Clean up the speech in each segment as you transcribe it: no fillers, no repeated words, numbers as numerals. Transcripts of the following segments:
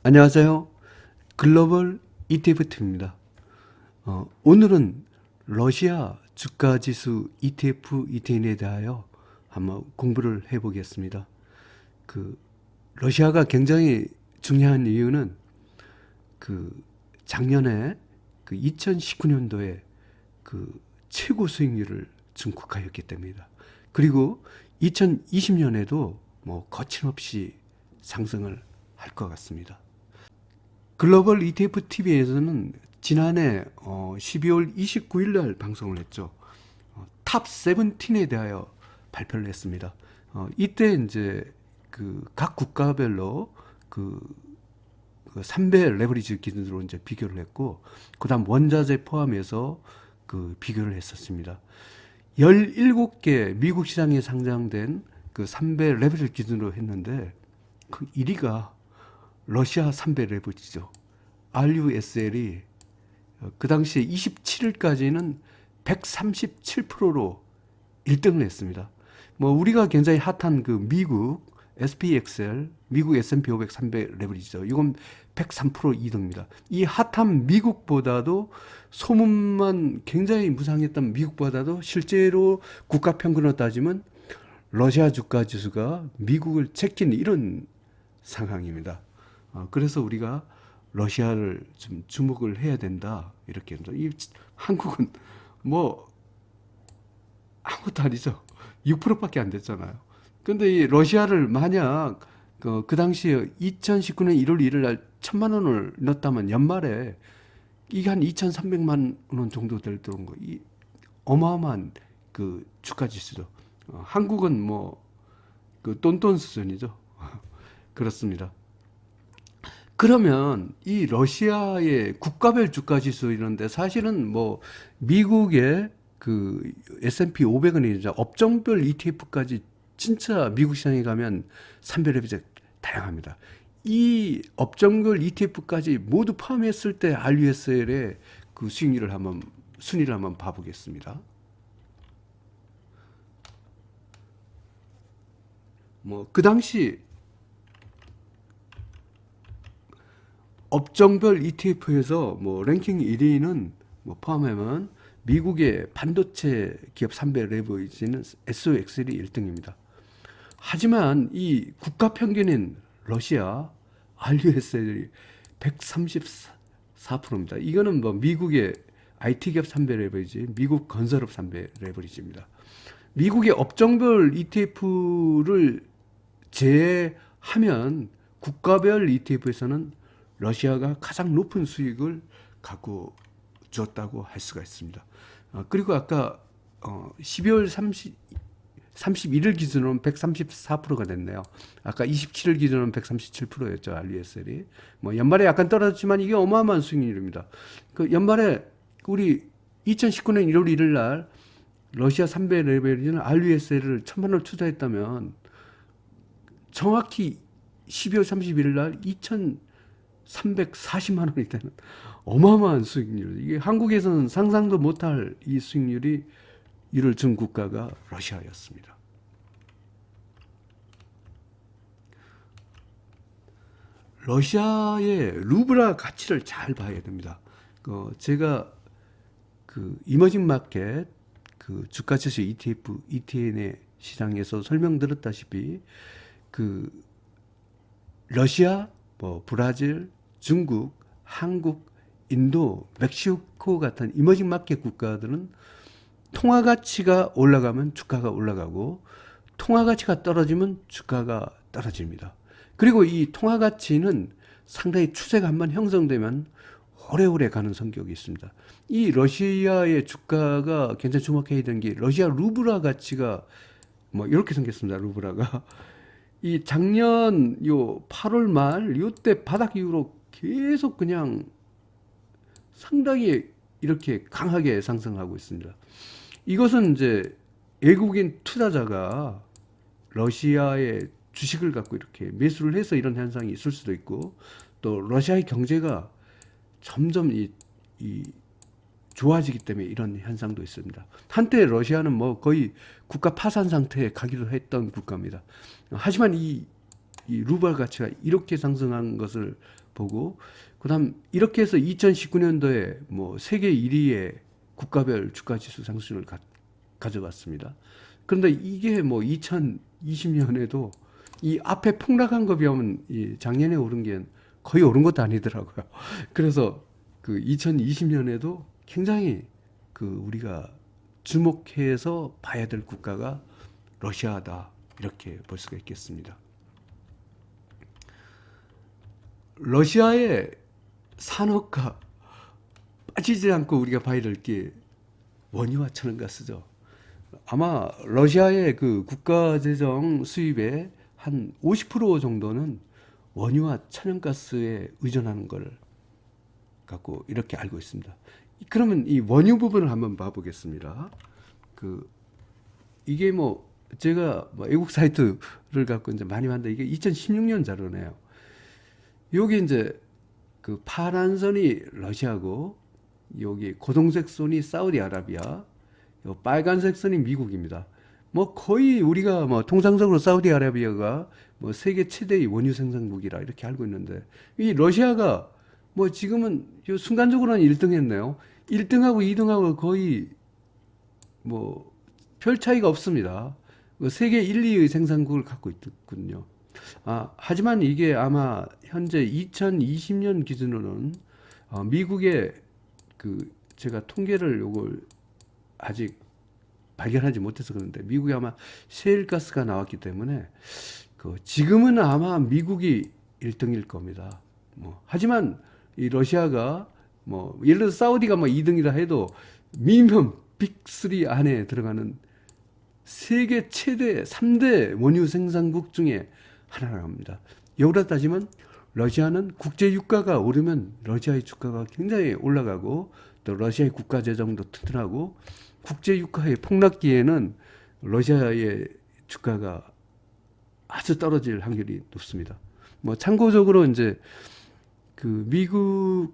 안녕하세요. 글로벌 ETF팀입니다. 오늘은 러시아 주가지수 ETF, ETN에 대하여 한번 공부를 해보겠습니다. 러시아가 굉장히 중요한 이유는 작년에 2019년도에 최고 수익률을 증국하였기 때문이다. 그리고 2020년에도 거침없이 상승을 할 것 같습니다. 글로벌 ETF TV에서는 지난해 12월 29일 날 방송을 했죠. 탑 17에 대하여 발표를 했습니다. 이때 이제 각 국가별로 3배 레버리지 기준으로 이제 비교를 했고, 그 다음 원자재 포함해서 비교를 했었습니다. 17개 미국 시장에 상장된 3배 레버리지 기준으로 했는데, 1위가 러시아 3배 레버리지죠. RUSL이 그 당시에 27일까지는 137%로 1등을 했습니다. 우리가 굉장히 핫한 미국 SPXL, 미국 S&P 500 300 레버리지죠. 이건 103% 2등입니다. 이 핫한 미국보다도 소문만 굉장히 무상했던 미국보다도 실제로 국가 평균으로 따지면 러시아 주가 지수가 미국을 제끼는 이런 상황입니다. 그래서 우리가 러시아를 좀 주목을 해야 된다, 이렇게. 이 한국은 아무것도 아니죠. 6%밖에 안 됐잖아요. 근데 이 러시아를 만약 그 당시에 2019년 1월 1일 날 1,000만 원을 넣었다면 연말에 이게 한 2,300만 원 정도 될 그런 거, 이 어마어마한 주가 지수죠. 한국은 똔똔 수준이죠. 그렇습니다. 그러면 이 러시아의 국가별 주가 지수 이런데 사실은 미국의 S&P 500은 이제 업종별 ETF까지 진짜 미국 시장에 가면 산별레벨이 다양합니다. 이 업종별 ETF까지 모두 포함했을 때 RUSL의 수익률을 순위를 한번 봐보겠습니다. 그 당시 업종별 ETF에서 랭킹 1위는 포함하면 미국의 반도체 기업 3배 레버리지는 SOXL이 1등입니다. 하지만 이 국가 평균인 러시아 RUSL이 134%입니다. 이거는 미국의 IT 기업 3배 레버리지, 미국 건설업 3배 레버리지입니다. 미국의 업종별 ETF를 제외하면 국가별 ETF에서는 러시아가 가장 높은 수익을 갖고 주었다고 할 수가 있습니다. 그리고 아까 12월 31일 기준으로는 134%가 됐네요. 아까 27일 기준으로는 137%였죠, RUSL이. 연말에 약간 떨어졌지만 이게 어마어마한 수익률입니다. 연말에 우리 2019년 1월 1일 날 러시아 3배 레벨리는 RUSL을 1,000만 원을 투자했다면 정확히 12월 31일 날 2,340만 원이 되는 어마어마한 수익률. 이게 한국에서는 상상도 못할 이 수익률이 이를 준 국가가 러시아였습니다. 러시아의 루블화 가치를 잘 봐야 됩니다. 제가 이머징 마켓 주가지수 ETF, ETN의 시장에서 설명드렸다시피 러시아, 브라질, 중국, 한국, 인도, 멕시코 같은 이머징 마켓 국가들은 통화 가치가 올라가면 주가가 올라가고 통화 가치가 떨어지면 주가가 떨어집니다. 그리고 이 통화 가치는 상당히 추세가 한번 형성되면 오래오래 가는 성격이 있습니다. 이 러시아의 주가가 굉장히 주목해야 되는 게 러시아 루블화 가치가 이렇게 생겼습니다. 루블화가 이 작년 8월 말 요때 바닥 이후로 계속 그냥 상당히 이렇게 강하게 상승하고 있습니다. 이것은 이제 외국인 투자자가 러시아의 주식을 갖고 이렇게 매수를 해서 이런 현상이 있을 수도 있고, 또 러시아의 경제가 점점 좋아지기 때문에 이런 현상도 있습니다. 한때 러시아는 거의 국가 파산 상태에 가기도 했던 국가입니다. 하지만 이 루블 가치가 이렇게 상승한 것을 보고, 그다음 이렇게 해서 2019년도에 뭐 세계 1위의 국가별 주가 지수 상승률을 가져왔습니다. 그런데 이게 뭐 2020년에도 이 앞에 폭락한 거 비하면 이 작년에 오른 게 거의 오른 것도 아니더라고요. 그래서 그 2020년에도 굉장히 그 우리가 주목해서 봐야 될 국가가 러시아다, 이렇게 볼 수가 있겠습니다. 러시아의 산업과 빠지지 않고 우리가 봐야 될 게 원유와 천연가스죠. 아마 러시아의 그 국가 재정 수입의 한 50% 정도는 원유와 천연가스에 의존하는 걸 갖고 이렇게 알고 있습니다. 그러면 이 원유 부분을 한번 봐보겠습니다. 그 이게 뭐 제가 뭐 외국 사이트를 갖고 이제 많이 봤는데 이게 2016년 자료네요. 여기 이제 그 파란 선이 러시아고, 여기 고동색 선이 사우디아라비아, 요 빨간색 선이 미국입니다. 뭐 거의 우리가 뭐 통상적으로 사우디아라비아가 뭐 세계 최대의 원유 생산국이라 이렇게 알고 있는데, 이 러시아가 뭐 지금은 요 순간적으로는 1등 했네요. 1등하고 2등하고 거의 뭐 별 차이가 없습니다. 세계 1, 2의 생산국을 갖고 있군요. 하지만 이게 아마 현재 2020년 기준으로는 미국의 그 제가 통계를 요걸 아직 발견하지 못해서 그런데, 미국이 아마 셰일가스가 나왔기 때문에 그 지금은 아마 미국이 1등일 겁니다. 뭐 하지만 이 러시아가 뭐 예를 들어 사우디가 뭐 2등이라 해도 미니멈 빅3 안에 들어가는 세계 최대 3대 원유 생산국 중에 하나라고 합니다. 여기다 따지면 러시아는 국제 유가가 오르면 러시아의 주가가 굉장히 올라가고, 또 러시아의 국가 재정도 튼튼하고, 국제 유가의 폭락기에는 러시아의 주가가 아주 떨어질 확률이 높습니다. 뭐 참고적으로 이제 그 미국에서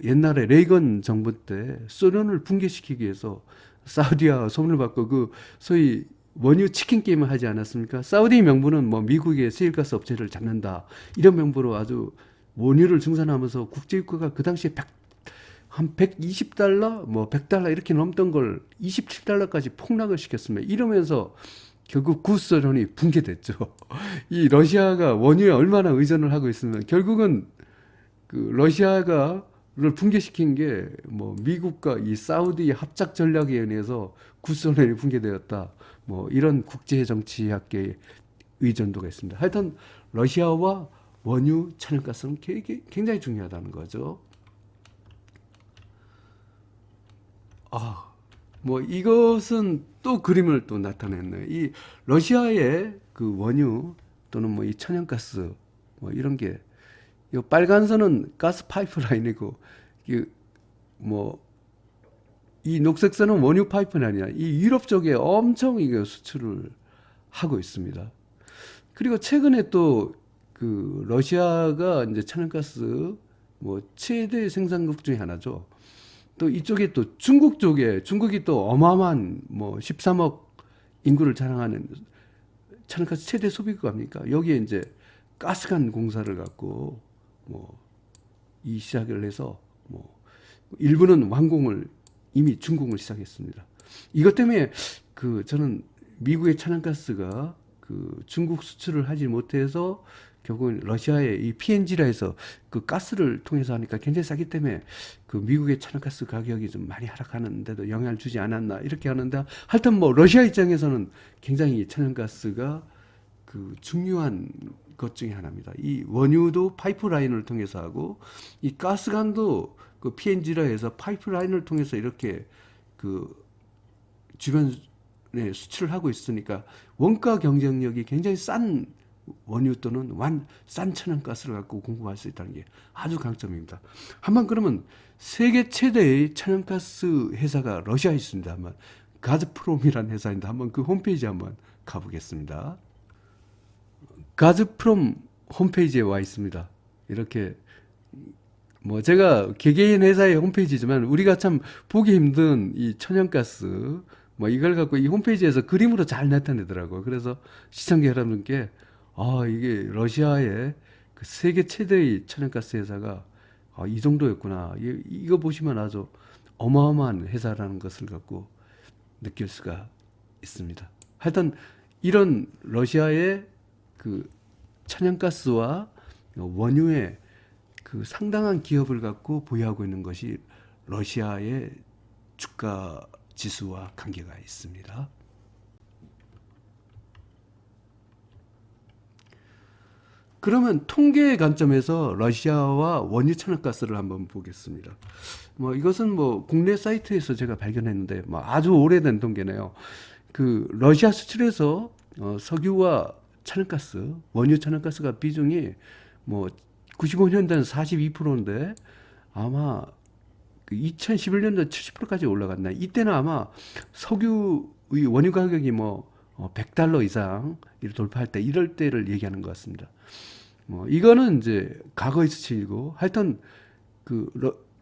옛날에 레이건 정부 때 소련을 붕괴시키기 위해서 사우디와 손을 받고 그 소위 원유 치킨 게임을 하지 않았습니까? 사우디 명분은 뭐 미국의 세일가스 업체를 잡는다, 이런 명분으로 아주 원유를 증산하면서 국제유가가 그 당시에 한 120달러, 뭐 100달러 이렇게 넘던 걸 27달러까지 폭락을 시켰습니다. 이러면서 결국 구소련이 붕괴됐죠. 이 러시아가 원유에 얼마나 의존을 하고 있으면 결국은 그 러시아가 를 붕괴시킨 게 뭐 미국과 이 사우디 합작 전략에 의해서 구소련이 붕괴되었다, 뭐 이런 국제 정치학계의 의존도가 있습니다. 하여튼 러시아와 원유, 천연가스는 굉장히 중요하다는 거죠. 뭐 이것은 또 그림을 또 나타냈네요. 이 러시아의 그 원유 또는 뭐 이 천연가스 뭐 이런 게, 이 빨간 선은 가스 파이프라인이고, 뭐 이 녹색 선은 원유 파이프라인이야. 이 유럽 쪽에 엄청 이게 수출을 하고 있습니다. 그리고 최근에 또 그 러시아가 이제 천연가스 뭐 최대 생산국 중에 하나죠. 또 이쪽에 또 중국 쪽에, 중국이 또 어마어마한 뭐 13억 인구를 자랑하는 천연가스 최대 소비국입니까? 여기에 이제 가스관 공사를 갖고 뭐 이 시작을 해서 뭐 일부는 완공을 이미 준공을 시작했습니다. 이것 때문에 그 저는 미국의 천연가스가 그 중국 수출을 하지 못해서 결국은 러시아의 이 PNG라 해서 그 가스를 통해서 하니까 굉장히 싸기 때문에 그 미국의 천연가스 가격이 좀 많이 하락하는데도 영향을 주지 않았나, 이렇게 하는데, 하여튼 뭐 러시아 입장에서는 굉장히 천연가스가 그 중요한 것 중에 하나입니다. 이 원유도 파이프라인을 통해서 하고, 이 가스관도 그 PNG라 해서 파이프라인을 통해서 이렇게 그 주변에 수출을 하고 있으니까 원가 경쟁력이 굉장히 싼 원유 또는 싼 천연가스를 갖고 공급할 수 있다는 게 아주 강점입니다. 한번 그러면 세계 최대의 천연가스 회사가 러시아에 있습니다. 한번 가즈프롬이라는 회사인데 한번 그 홈페이지 한번 가보겠습니다. 가즈프롬 홈페이지에 와 있습니다. 이렇게 뭐 제가 개개인 회사의 홈페이지지만 우리가 참 보기 힘든 이 천연가스 뭐 이걸 갖고 이 홈페이지에서 그림으로 잘 나타내더라고요. 그래서 시청자 여러분께 이게 러시아의 그 세계 최대의 천연가스 회사가 이 정도였구나. 이거 보시면 아주 어마어마한 회사라는 것을 갖고 느낄 수가 있습니다. 하여튼 이런 러시아의 그 천연가스와 원유의 그 상당한 기업을 갖고 보유하고 있는 것이 러시아의 주가 지수와 관계가 있습니다. 그러면 통계의 관점에서 러시아와 원유 천연가스를 한번 보겠습니다. 뭐 이것은 뭐 국내 사이트에서 제가 발견했는데 뭐 아주 오래된 통계네요. 그 러시아 수출에서 석유와 천연가스, 원유 천연가스가 비중이 뭐 95년도는 42%인데 아마 그 2011년도 70%까지 올라갔나. 이때는 아마 석유의 원유 가격이 뭐 $100 이상 돌파할 때 이럴 때를 얘기하는 것 같습니다. 이거는 이제 과거의 수치이고 하여튼 그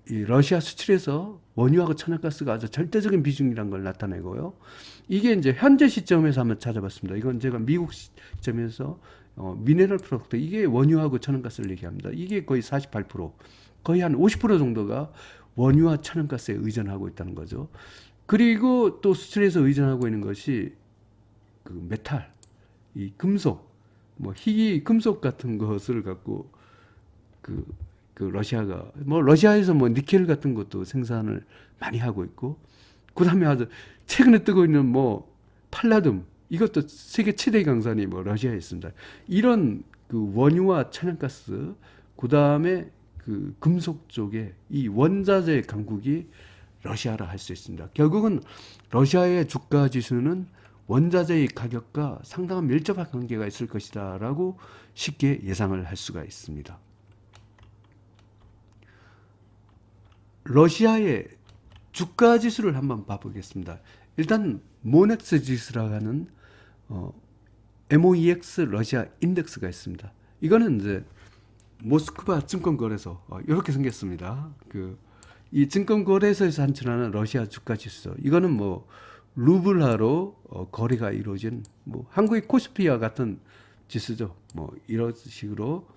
이 러시아 수출에서 원유하고 천연가스가 아주 절대적인 비중이라는 걸 나타내고요. 이게 이제 현재 시점에서 한번 찾아봤습니다. 이건 제가 미국 시점에서 미네랄 프로덕트 이게 원유하고 천연가스를 얘기합니다. 이게 거의 48%, 거의 한 50% 정도가 원유와 천연가스에 의존하고 있다는 거죠. 그리고 또 수출에서 의존하고 있는 것이 그 메탈, 이 금속, 뭐 희귀 금속 같은 것을 갖고 그 러시아가 뭐 러시아에서 뭐 니켈 같은 것도 생산을 많이 하고 있고 그다음에 아주 최근에 뜨고 있는 뭐 팔라듐 이것도 세계 최대 강산이 뭐 러시아에 있습니다. 이런 그 원유와 천연가스 그다음에 그 금속 쪽에 이 원자재 강국이 러시아라 할 수 있습니다. 결국은 러시아의 주가 지수는 원자재의 가격과 상당한 밀접한 관계가 있을 것이다라고 쉽게 예상을 할 수가 있습니다. 러시아의 주가 지수를 한번 봐보겠습니다. 일단 모넥스 지수라고 하는 MOEX 러시아 인덱스가 있습니다. 이거는 이제 모스크바 증권거래소 이렇게 생겼습니다. 이 증권거래소에서 산출하는 러시아 주가 지수. 이거는 뭐 루블화로 거래가 이루어진 뭐 한국의 코스피와 같은 지수죠. 뭐 이런 식으로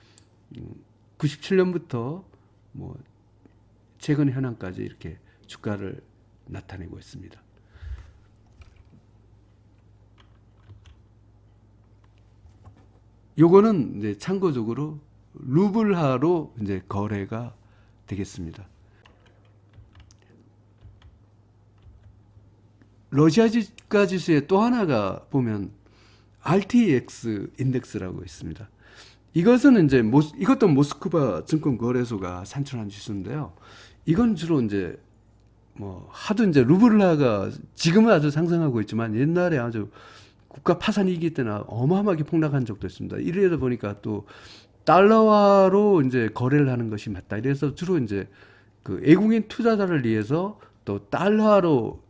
97년부터 뭐 최근 현황까지 이렇게 주가를 나타내고 있습니다. 요거는 이제 참고적으로 루블화로 이제 거래가 되겠습니다. 러시아 주가 지수의 또 하나가 보면 RTX 인덱스라고 있습니다. 이것은 이제 이것도 모스크바 증권거래소가 산출한 지수인데요. 이건 주로 이제 뭐 하도 이제 루블라가 지금은 아주 상승하고 있지만 옛날에 아주 국가 파산 위기 때나 어마어마하게 폭락한 적도 있습니다. 이러다 보니까 또 달러화로 이제 거래를 하는 것이 맞다. 이래서 주로 이제 그 외국인 투자자를 위해서 또 달러화로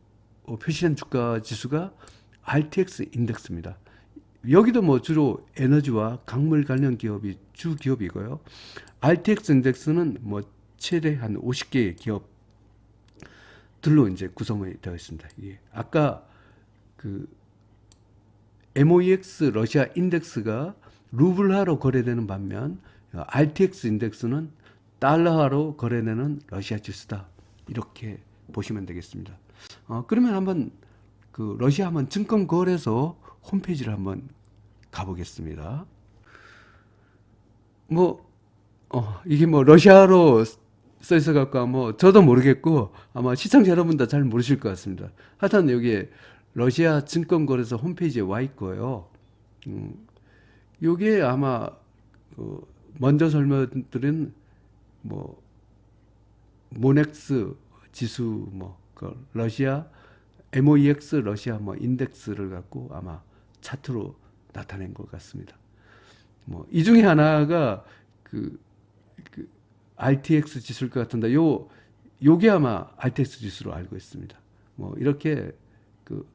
표시된 주가 지수가 RTX 인덱스입니다. 여기도 뭐 주로 에너지와 광물 관련 기업이 주 기업이고요. RTX 인덱스는 뭐 최대 한 50개의 기업들로 이제 구성이 되어 있습니다. 예. 아까 그 MOEX 러시아 인덱스가 루블화로 거래되는 반면 RTX 인덱스는 달러화로 거래되는 러시아 지수다. 이렇게 보시면 되겠습니다. 그러면 한번 그 러시아 한번 증권거래소 홈페이지를 한번 가보겠습니다. 뭐 이게 뭐 러시아로 써 있어 갖고 뭐 저도 모르겠고 아마 시청자 여러분도 잘 모르실 것 같습니다. 하여튼 여기에 러시아 증권거래소 홈페이지에 와 있고요. 요게 아마 먼저 설명드린 뭐 모넥스 지수 러시아 MOEX 러시아 인덱스를 갖고 아마 차트로 나타낸 것 같습니다. 뭐 이 중에 하나가 그 RTX 지수일 것 같은데 요게 아마 RTX 지수로 알고 있습니다. 뭐 이렇게 그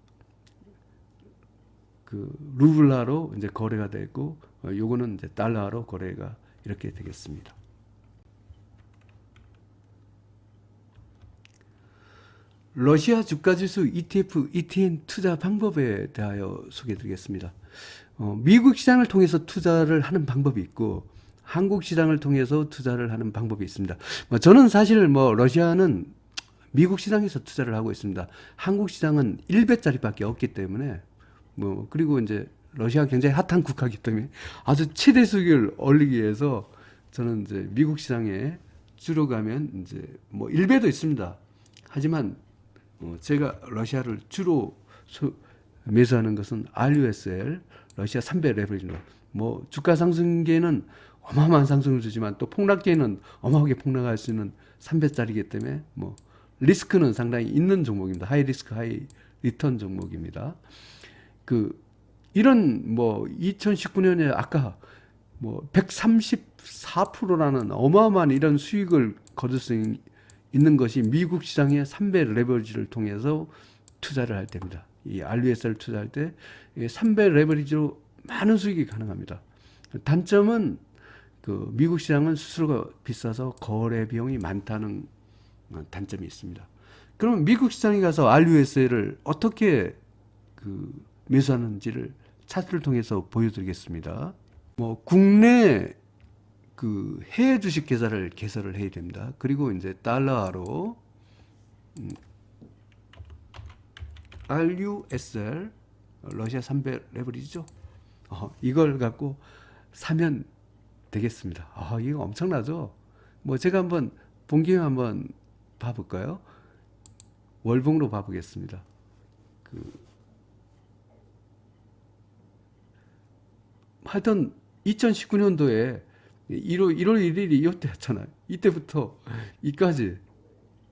루블라로 이제 거래가 되고 요거는 이제 달러로 거래가 이렇게 되겠습니다. 러시아 주가지수 ETF, ETN 투자 방법에 대하여 소개해드리겠습니다. 미국 시장을 통해서 투자를 하는 방법이 있고 한국 시장을 통해서 투자를 하는 방법이 있습니다. 저는 사실 러시아는 미국 시장에서 투자를 하고 있습니다. 한국 시장은 1배짜리밖에 없기 때문에 그리고 이제 러시아가 굉장히 핫한 국가이기 때문에 아주 최대 수익을 올리기 위해서 저는 이제 미국 시장에 주로 가면 이제 1배도 있습니다. 하지만 제가 러시아를 주로 매수하는 것은 RUSL 러시아 3배 레버리지로 주가 상승기에는 어마어마한 상승을 주지만 또 폭락기에는 어마어마하게 폭락할 수 있는 3배짜리이기 때문에 리스크는 상당히 있는 종목입니다. 하이 리스크 하이 리턴 종목입니다. 이런 2019년에 아까 134%라는 어마어마한 이런 수익을 거둘 수 있는 것이 미국 시장의 3배 레버리지를 통해서 투자를 할 때입니다. 이 RUSL 투자할 때 3배 레버리지로 많은 수익이 가능합니다. 단점은 미국 시장은 수수료가 비싸서 거래 비용이 많다는 단점이 있습니다. 그러면 미국 시장에 가서 RUSL을 어떻게 매수하는지를 차트를 통해서 보여드리겠습니다. 국내 해외 주식 계좌를 개설을 해야 됩니다. 그리고 이제 달러로 RUSL 러시아 3배 레버리지죠. 이걸 갖고 사면 되겠습니다. 이거 엄청나죠. 제가 한번 본 김에 한번 봐볼까요? 월봉으로 봐보겠습니다. 하여튼 2019년도에 1월 1일이 이때였잖아요. 이때부터 이까지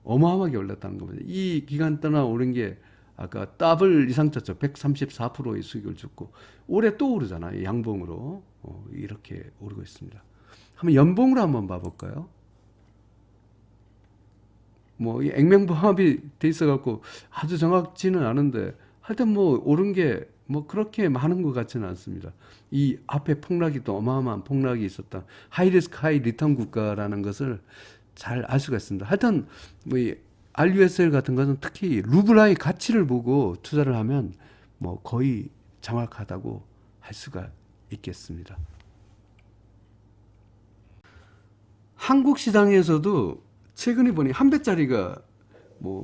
어마어마하게 올랐다는 겁니다. 이 기간 동안 오른 게 아까 더블 이상 쳤죠. 134%의 수익을 줬고 올해 또 오르잖아요. 양봉으로 이렇게 오르고 있습니다. 한번 연봉으로 한번 봐볼까요? 이 액면봉합이 돼 있어갖고 아주 정확지는 않은데 하여튼 오른 게 그렇게 많은 것 같지는 않습니다. 이 앞에 폭락이 또 어마어마한 폭락이 있었다. 하이 리스크 하이 리턴 국가라는 것을 잘 알 수가 있습니다. 하여튼 이 RUSL 같은 것은 특히 루블화의 가치를 보고 투자를 하면 거의 정확하다고 할 수가 있겠습니다. 한국 시장에서도 최근에 보니 한 배짜리가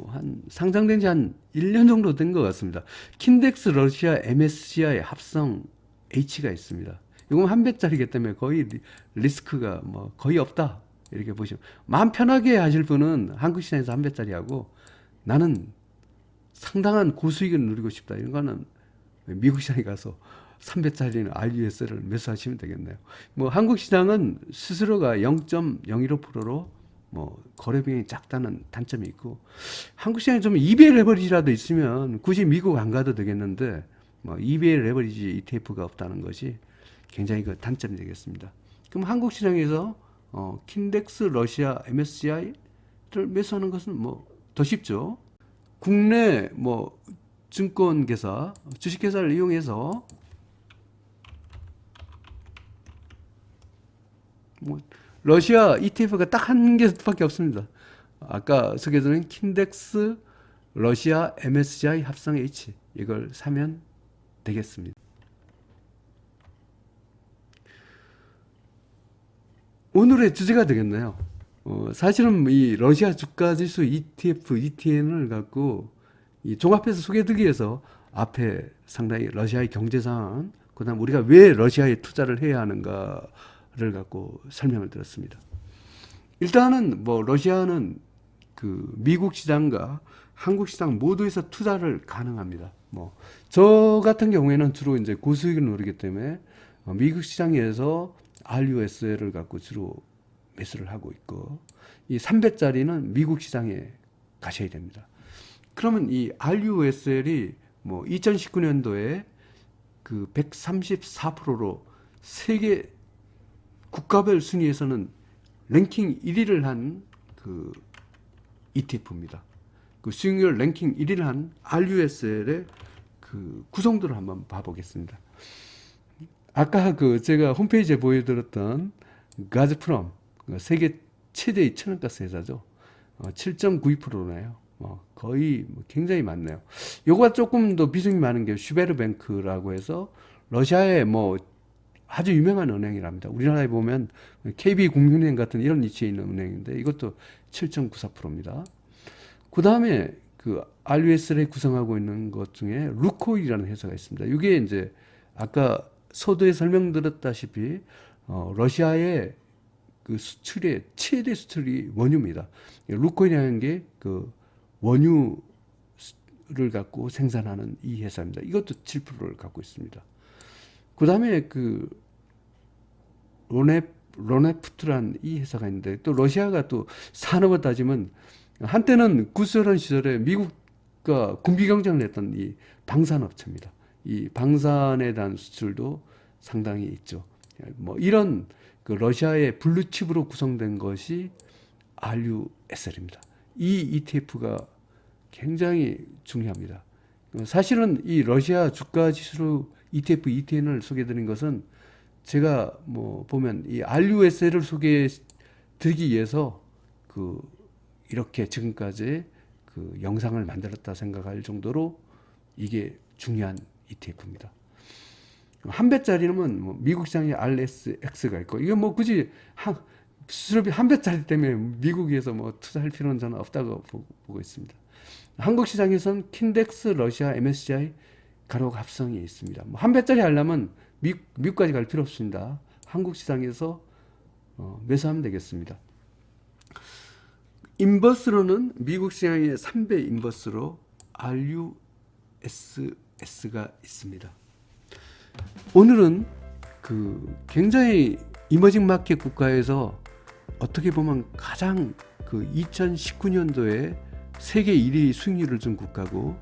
한 상장된 지 한 1년 정도 된 것 같습니다. 킨덱스 러시아 MSCI 합성 H가 있습니다. 이건 한 배짜리이기 때문에 거의 리스크가 거의 없다. 이렇게 보시면 마음 편하게 하실 분은 한국 시장에서 한 배짜리 하고 나는 상당한 고수익을 누리고 싶다. 이런 거는 미국 시장에 가서 3배짜리는 RUSL을 매수하시면 되겠네요. 한국 시장은 수수료가 0.015%로 거래 비용이 작다는 단점이 있고 한국 시장에 좀 EBA 레버리지라도 있으면 굳이 미국 안 가도 되겠는데 EBA 레버리지 ETF가 없다는 것이 굉장히 단점이 되겠습니다. 그럼 한국 시장에서 킨덱스 러시아 MSCI를 매수하는 것은 더 쉽죠. 국내 증권계사 주식회사를 이용해서 러시아 ETF가 딱 한 개밖에 없습니다. 아까 소개해드린 킨덱스 러시아 MSCI 합성 H 이걸 사면 되겠습니다. 오늘의 주제가 되겠네요. 사실은 이 러시아 주가지수 ETF, ETN을 갖고 종합해서 소개해드리기 위해서 앞에 상당히 러시아의 경제 상황, 그다음 우리가 왜 러시아에 투자를 해야 하는가를 갖고 설명을 드렸습니다. 일단은 러시아는 미국 시장과 한국 시장 모두에서 투자를 가능합니다. 저 같은 경우에는 주로 이제 고수익을 노리기 때문에 미국 시장에서 RUSL을 갖고 주로 매수를 하고 있고 이 3배짜리는 미국 시장에 가셔야 됩니다. 그러면 이 RUSL이 2019년도에 134%로 세계 국가별 순위에서는 랭킹 1위를 한 ETF입니다. 수익률 랭킹 1위를 한 RUSL의 구성도를 한번 봐보겠습니다. 아까 제가 홈페이지에 보여드렸던 가즈프롬 세계 최대의 천연가스 회사죠. 7.92%네요. 거의 굉장히 많네요. 요거가 조금 더 비중이 많은 게 슈베르뱅크라고 해서 러시아의 아주 유명한 은행이랍니다. 우리나라에 보면 KB국민은행 같은 이런 위치에 있는 은행인데 이것도 7.94%입니다. 그 다음에 그 RUS를 구성하고 있는 것 중에 루코일이라는 회사가 있습니다. 이게 이제 아까 서두에 설명드렸다시피 러시아의 그 수출의 최대 수출이 원유입니다. 루코일이라는 게 그 원유를 갖고 생산하는 이 회사입니다. 이것도 7%를 갖고 있습니다. 그 다음에 그 로네프트란 이 회사가 있는데 또 러시아가 또 산업을 따지면 한때는 구소련 시절에 미국과 군비 경쟁을 했던 이 방산업체입니다. 이 방산에 대한 수출도 상당히 있죠. 뭐 이런 그 러시아의 블루칩으로 구성된 것이 RUSL입니다. 이 ETF가 굉장히 중요합니다. 사실은 이 러시아 주가 지수 ETF, ETN을 소개해드린 것은 제가 뭐 보면 이 RUSL을 소개해드리기 위해서 그 이렇게 지금까지 그 영상을 만들었다 생각할 정도로 이게 중요한 ETF입니다. 한 배짜리는 뭐 미국 시장에 RSX가 있고 이게 뭐 굳이 수수료비 한 배짜리 때문에 미국에서 뭐 투자할 필요는 저는 없다고 보고 있습니다. 한국 시장에서는 킨덱스, 러시아, MSCI 가로가 합성이 있습니다. 뭐 한 배짜리 하려면 미국까지 갈 필요 없습니다. 한국 시장에서 매수하면 되겠습니다. 인버스로는 미국 시장의 3배 인버스로 RUSS가 있습니다. 오늘은 그 굉장히 이머징 마켓 국가에서 어떻게 보면 가장 그 2019년도에 세계 1위 수익률을 준 국가고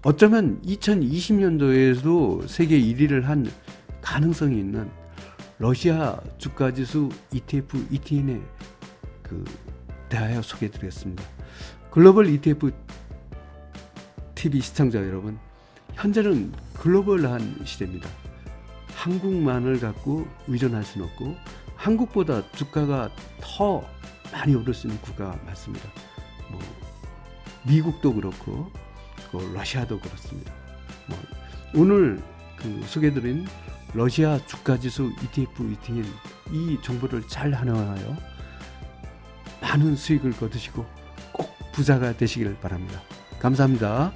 어쩌면 2020년도에도 세계 1위를 한 가능성이 있는 러시아 주가지수 ETF, ETN에 그 대하여 소개해드리겠습니다. 글로벌 ETF TV 시청자 여러분, 현재는 글로벌한 시대입니다. 한국만을 갖고 의존할 수는 없고 한국보다 주가가 더 많이 오를 수 있는 국가가 많습니다. 뭐 미국도 그렇고 러시아도 그렇습니다. 뭐 오늘 그 소개드린 러시아 주가지수 ETF, ETN 이 정보를 잘 활용하여 많은 수익을 거두시고 꼭 부자가 되시길 바랍니다. 감사합니다.